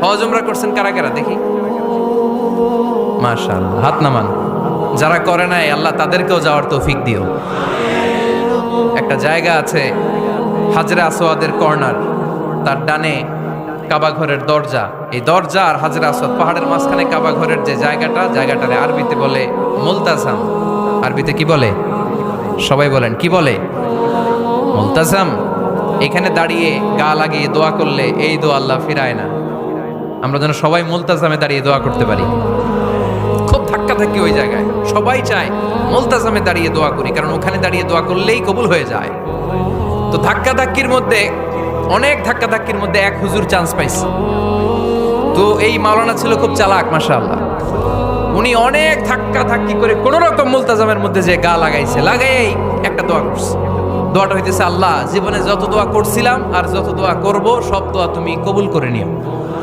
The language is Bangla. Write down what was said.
হজ উমরা করছেন কারা কারা দেখি? মাশাআল্লাহ, হাত নামান। যারা করে নাই আল্লাহ তাদেরকেও যাওয়ার তৌফিক দিও। একটা জায়গা আছে হাজরে আসওয়াদের কর্নার, তার ডানে কাবা ঘরের দরজা, এই দরজা আর হাজরে আসওয়াদ পাহাড়ের মাঝখানে কাবা ঘরের যে জায়গাটারে আরবিতে বলে মুলতাজাম। আরবিতে কি বলে? সবাই বলেন কি বলে? মুলতাজাম। এখানে দাঁড়িয়ে গা লাগিয়ে দোয়া করলে এই দোয়া আল্লাহ ফিরায় না। আমরা যেন সবাই মুলতাজামে দাঁড়িয়ে দোয়া করতে পারি। খুব ধাক্কা ধাক্কি ওই জায়গায়, সবাই চায় মুলতাজামে দাঁড়িয়ে দোয়া করি, কারণ ওখানে দাঁড়িয়ে দোয়া করলেই কবুল হয়ে যায়। তো ধাক্কা ধাক্কির মধ্যে, অনেক ধাক্কা ধাক্কির মধ্যে এক হুজুর চান্স পাইছে। তো এই মাওলানা ছিল খুব চালাক, মাশাআল্লাহ। উনি অনেক ধাক্কা ধাক্কি করে কোন রকম মুলতাজামের মধ্যে যে গা লাগাইছে, লাগাই একটা দোয়া করছে। দোয়াটা হইতেছে, আল্লাহ জীবনে যত দোয়া করছিলাম আর যত দোয়া করব সব দোয়া তুমি কবুল করে নিও।